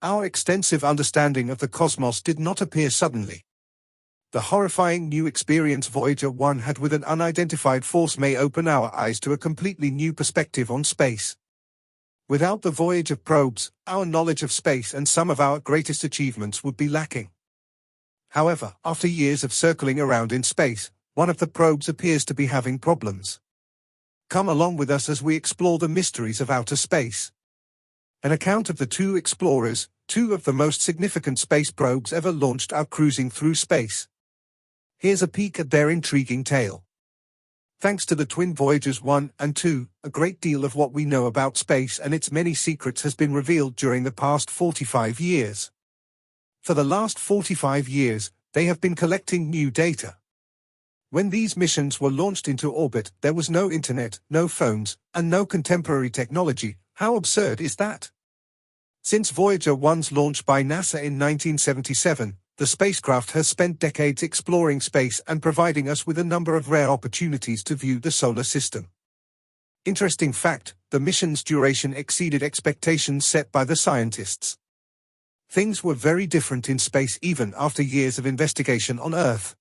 Our extensive understanding of the cosmos did not appear suddenly. The horrifying new experience Voyager 1 had with an unidentified force may open our eyes to a completely new perspective on space. Without the Voyager probes, our knowledge of space and some of our greatest achievements would be lacking. However, after years of circling around in space, one of the probes appears to be having problems. Come along with us as we explore the mysteries of outer space. An account of the two explorers, two of the most significant space probes ever launched, are cruising through space. Here's a peek at their intriguing tale. Thanks to the twin Voyagers 1 and 2, a great deal of what we know about space and its many secrets has been revealed during the past 45 years. For the last 45 years, they have been collecting new data. When these missions were launched into orbit, there was no internet, no phones, and no contemporary technology. How absurd is that? Since Voyager 1's launch by NASA in 1977, the spacecraft has spent decades exploring space and providing us with a number of rare opportunities to view the solar system. Interesting fact, the mission's duration exceeded expectations set by the scientists. Things were very different in space even after years of investigation on Earth.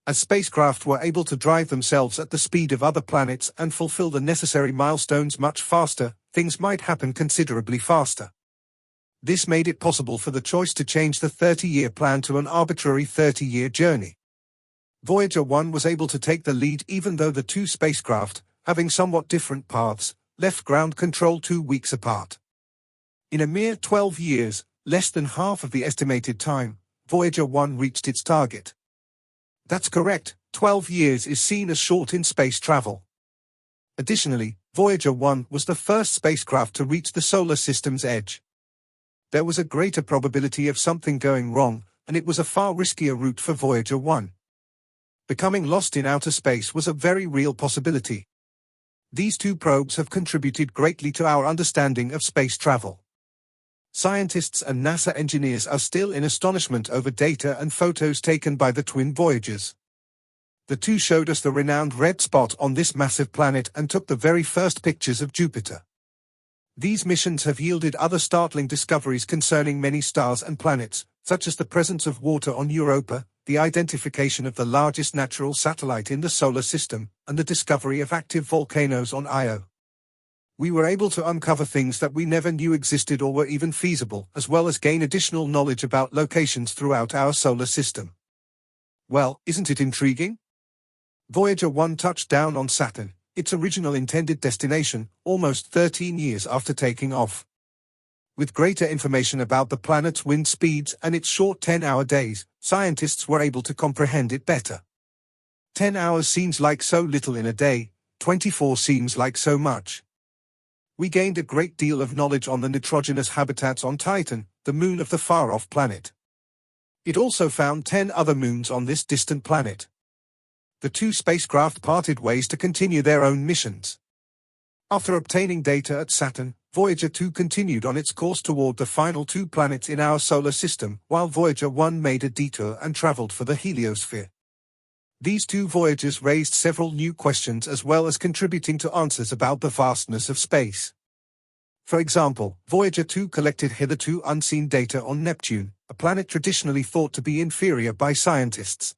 As spacecraft were able to drive themselves at the speed of other planets and fulfill the necessary milestones much faster, things might happen considerably faster. This made it possible for the choice to change the 30-year plan to an arbitrary 30-year journey. Voyager 1 was able to take the lead even though the two spacecraft, having somewhat different paths, left ground control 2 weeks apart. In a mere 12 years, less than half of the estimated time, Voyager 1 reached its target. That's correct, 12 years is seen as short in space travel. Additionally, Voyager 1 was the first spacecraft to reach the solar system's edge. There was a greater probability of something going wrong, and it was a far riskier route for Voyager 1. Becoming lost in outer space was a very real possibility. These two probes have contributed greatly to our understanding of space travel. Scientists and NASA engineers are still in astonishment over data and photos taken by the twin Voyagers. The two showed us the renowned red spot on this massive planet and took the very first pictures of Jupiter. These missions have yielded other startling discoveries concerning many stars and planets, such as the presence of water on Europa, the identification of the largest natural satellite in the solar system, and the discovery of active volcanoes on Io. We were able to uncover things that we never knew existed or were even feasible, as well as gain additional knowledge about locations throughout our solar system. Well, isn't it intriguing? Voyager 1 touched down on Saturn, its original intended destination, almost 13 years after taking off. With greater information about the planet's wind speeds and its short 10-hour days, scientists were able to comprehend it better. 10 hours seems like so little in a day, 24 seems like so much. We gained a great deal of knowledge on the nitrogenous habitats on Titan, the moon of the far-off planet. It also found 10 other moons on this distant planet. The two spacecraft parted ways to continue their own missions. After obtaining data at Saturn, Voyager 2 continued on its course toward the final two planets in our solar system, while Voyager 1 made a detour and traveled for the heliosphere. These two voyages raised several new questions as well as contributing to answers about the vastness of space. For example, Voyager 2 collected hitherto unseen data on Neptune, a planet traditionally thought to be inferior by scientists.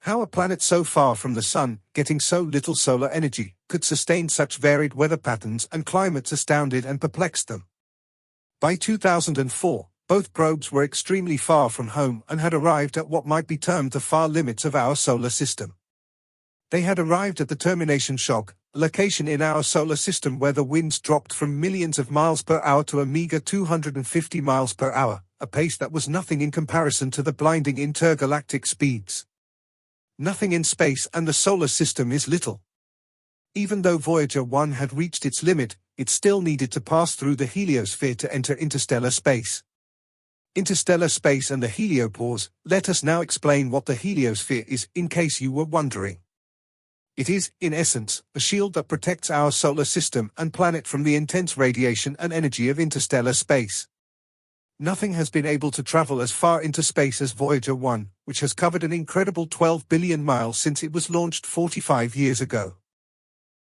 How a planet so far from the Sun, getting so little solar energy, could sustain such varied weather patterns and climates astounded and perplexed them. By 2004, both probes were extremely far from home and had arrived at what might be termed the far limits of our solar system. They had arrived at the termination shock, a location in our solar system where the winds dropped from millions of miles per hour to a meager 250 miles per hour, a pace that was nothing in comparison to the blinding intergalactic speeds. Nothing in space and the solar system is little. Even though Voyager 1 had reached its limit, it still needed to pass through the heliosphere to enter interstellar space. Interstellar space and the heliopause. Let us now explain what the heliosphere is, in case you were wondering. It is, in essence, a shield that protects our solar system and planet from the intense radiation and energy of interstellar space. Nothing has been able to travel as far into space as Voyager 1, which has covered an incredible 12 billion miles since it was launched 45 years ago.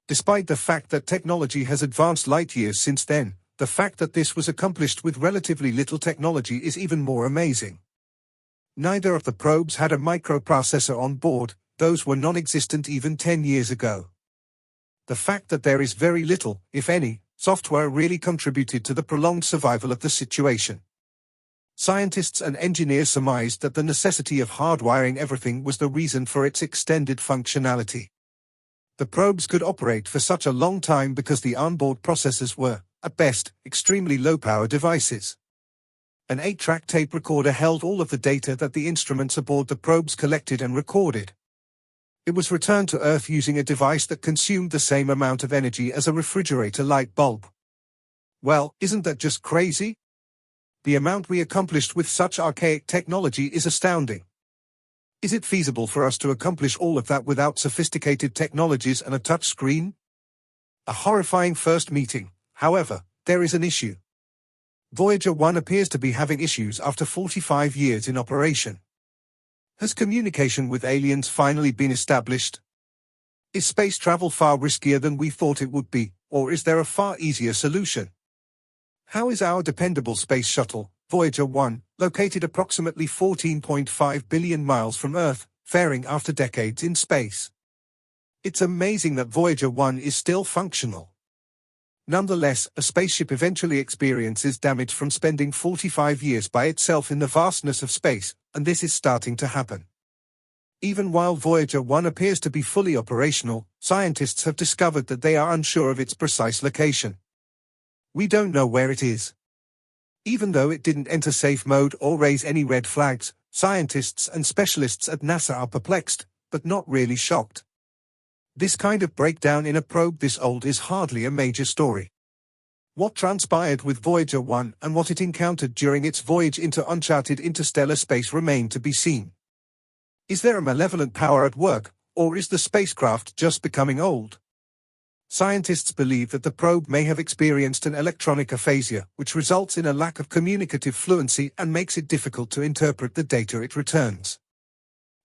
Despite the fact that technology has advanced light years since then, The fact that this was accomplished with relatively little technology is even more amazing. Neither of the probes had a microprocessor on board, those were non-existent even 10 years ago. The fact that there is very little, if any, software really contributed to the prolonged survival of the situation. Scientists and engineers surmised that the necessity of hardwiring everything was the reason for its extended functionality. The probes could operate for such a long time because the onboard processors were, at best, extremely low-power devices. An 8-track tape recorder held all of the data that the instruments aboard the probes collected and recorded. It was returned to Earth using a device that consumed the same amount of energy as a refrigerator light bulb. Well, isn't that just crazy? The amount we accomplished with such archaic technology is astounding. Is it feasible for us to accomplish all of that without sophisticated technologies and a touch screen? A horrifying first meeting. However, there is an issue. Voyager 1 appears to be having issues after 45 years in operation. Has communication with aliens finally been established? Is space travel far riskier than we thought it would be, or is there a far easier solution? How is our dependable space shuttle, Voyager 1, located approximately 14.5 billion miles from Earth, faring after decades in space? It's amazing that Voyager 1 is still functional. Nonetheless, a spaceship eventually experiences damage from spending 45 years by itself in the vastness of space, and this is starting to happen. Even while Voyager 1 appears to be fully operational, scientists have discovered that they are unsure of its precise location. We don't know where it is. Even though it didn't enter safe mode or raise any red flags, scientists and specialists at NASA are perplexed, but not really shocked. This kind of breakdown in a probe this old is hardly a major story. What transpired with Voyager 1 and what it encountered during its voyage into uncharted interstellar space remain to be seen. Is there a malevolent power at work, or is the spacecraft just becoming old? Scientists believe that the probe may have experienced an electronic aphasia, which results in a lack of communicative fluency and makes it difficult to interpret the data it returns.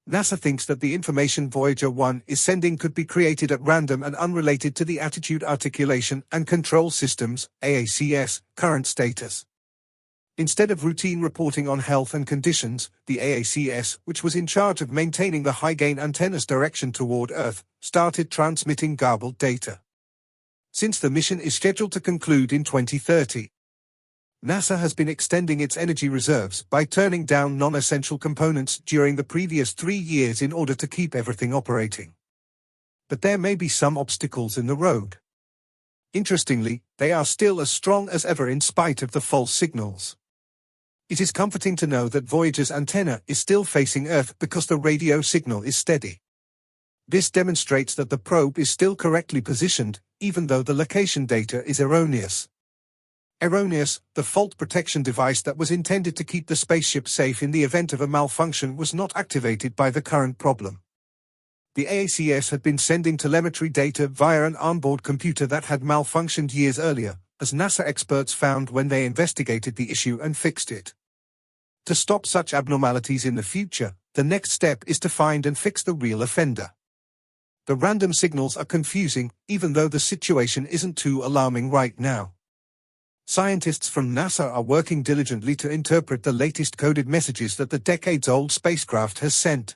NASA thinks that the information Voyager 1 is sending could be created at random and unrelated to the Attitude Articulation and Control Systems (AACS) current status. Instead of routine reporting on health and conditions, the AACS, which was in charge of maintaining the high-gain antenna's direction toward Earth, started transmitting garbled data. Since the mission is scheduled to conclude in 2030, NASA has been extending its energy reserves by turning down non-essential components during the previous 3 years in order to keep everything operating. But there may be some obstacles in the road. Interestingly, they are still as strong as ever in spite of the false signals. It is comforting to know that Voyager's antenna is still facing Earth because the radio signal is steady. This demonstrates that the probe is still correctly positioned, even though the location data is erroneous. Erroneous, the fault protection device that was intended to keep the spaceship safe in the event of a malfunction was not activated by the current problem. The AACS had been sending telemetry data via an onboard computer that had malfunctioned years earlier, as NASA experts found when they investigated the issue and fixed it. To stop such abnormalities in the future, the next step is to find and fix the real offender. The random signals are confusing, even though the situation isn't too alarming right now. Scientists from NASA are working diligently to interpret the latest coded messages that the decades-old spacecraft has sent.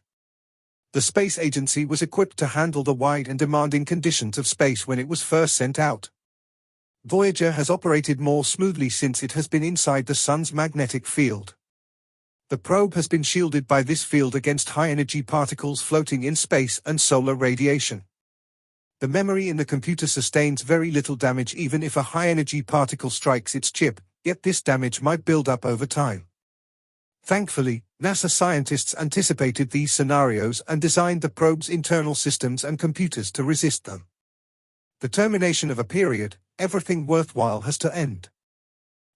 The space agency was equipped to handle the wide and demanding conditions of space when it was first sent out. Voyager has operated more smoothly since it has been inside the Sun's magnetic field. The probe has been shielded by this field against high-energy particles floating in space and solar radiation. The memory in the computer sustains very little damage even if a high-energy particle strikes its chip, yet this damage might build up over time. Thankfully, NASA scientists anticipated these scenarios and designed the probe's internal systems and computers to resist them. The termination of a period, everything worthwhile has to end.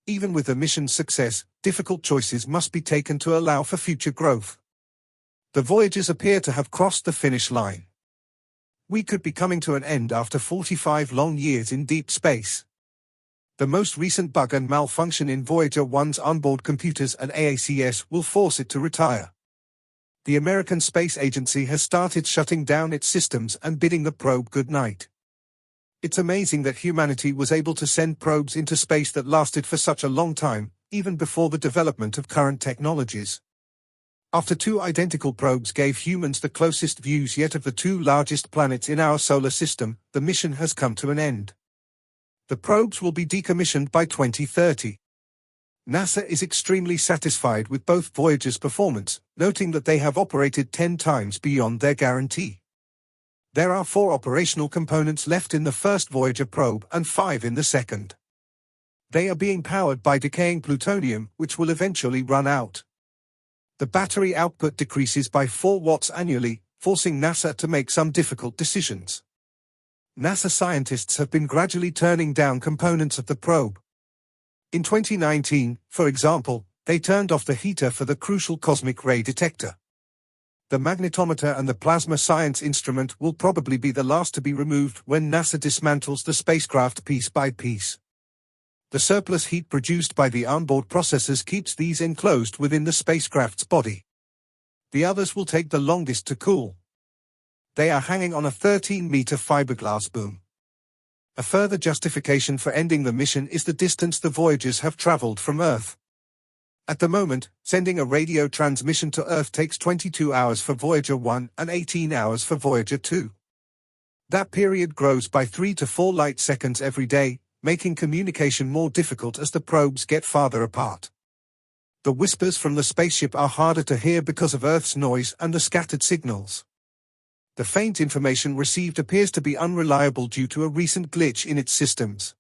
Even with the mission's success, difficult choices must be taken to allow for future growth. The voyages appear to have crossed the finish line. We could be coming to an end after 45 long years in deep space. The most recent bug and malfunction in Voyager 1's onboard computers and AACS will force it to retire. The American Space Agency has started shutting down its systems and bidding the probe good night. It's amazing that humanity was able to send probes into space that lasted for such a long time, even before the development of current technologies. After two identical probes gave humans the closest views yet of the two largest planets in our solar system, the mission has come to an end. The probes will be decommissioned by 2030. NASA is extremely satisfied with both Voyager's performance, noting that they have operated 10 times beyond their guarantee. There are 4 operational components left in the first Voyager probe and 5 in the second. They are being powered by decaying plutonium, which will eventually run out. The battery output decreases by 4 watts annually, forcing NASA to make some difficult decisions. NASA scientists have been gradually turning down components of the probe. In 2019, for example, they turned off the heater for the crucial cosmic ray detector. The magnetometer and the plasma science instrument will probably be the last to be removed when NASA dismantles the spacecraft piece by piece. The surplus heat produced by the onboard processors keeps these enclosed within the spacecraft's body. The others will take the longest to cool. They are hanging on a 13-meter fiberglass boom. A further justification for ending the mission is the distance the Voyagers have traveled from Earth. At the moment, sending a radio transmission to Earth takes 22 hours for Voyager 1 and 18 hours for Voyager 2. That period grows by 3 to 4 light seconds every day, making communication more difficult as the probes get farther apart. The whispers from the spaceship are harder to hear because of Earth's noise and the scattered signals. The faint information received appears to be unreliable due to a recent glitch in its systems.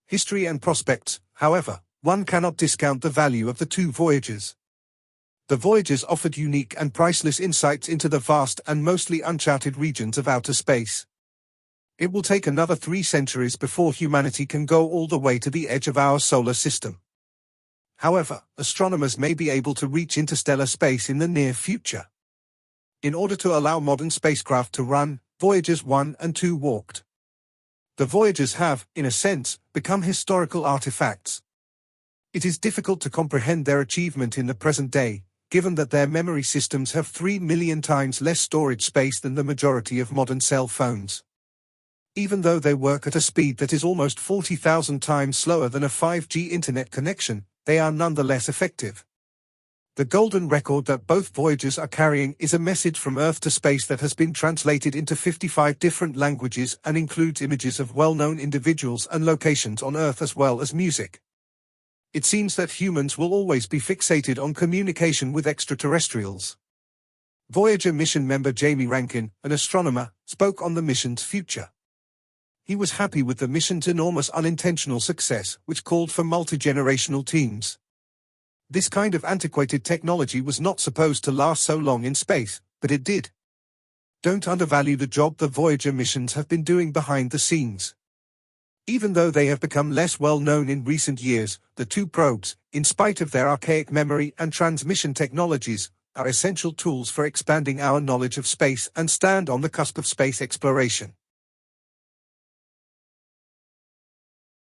History and prospects, however, one cannot discount the value of the two Voyagers. The Voyagers offered unique and priceless insights into the vast and mostly uncharted regions of outer space. It will take another 3 centuries before humanity can go all the way to the edge of our solar system. However, astronomers may be able to reach interstellar space in the near future. In order to allow modern spacecraft to run, Voyagers 1 and 2 walked. The Voyagers have, in a sense, become historical artifacts. It is difficult to comprehend their achievement in the present day, given that their memory systems have 3 million times less storage space than the majority of modern cell phones. Even though they work at a speed that is almost 40,000 times slower than a 5G internet connection, they are nonetheless effective. The golden record that both Voyagers are carrying is a message from Earth to space that has been translated into 55 different languages and includes images of well-known individuals and locations on Earth as well as music. It seems that humans will always be fixated on communication with extraterrestrials. Voyager mission member Jamie Rankin, an astronomer, spoke on the mission's future. He was happy with the mission's enormous unintentional success, which called for multi-generational teams. This kind of antiquated technology was not supposed to last so long in space, but it did. Don't undervalue the job the Voyager missions have been doing behind the scenes. Even though they have become less well known in recent years, the two probes, in spite of their archaic memory and transmission technologies, are essential tools for expanding our knowledge of space and stand on the cusp of space exploration.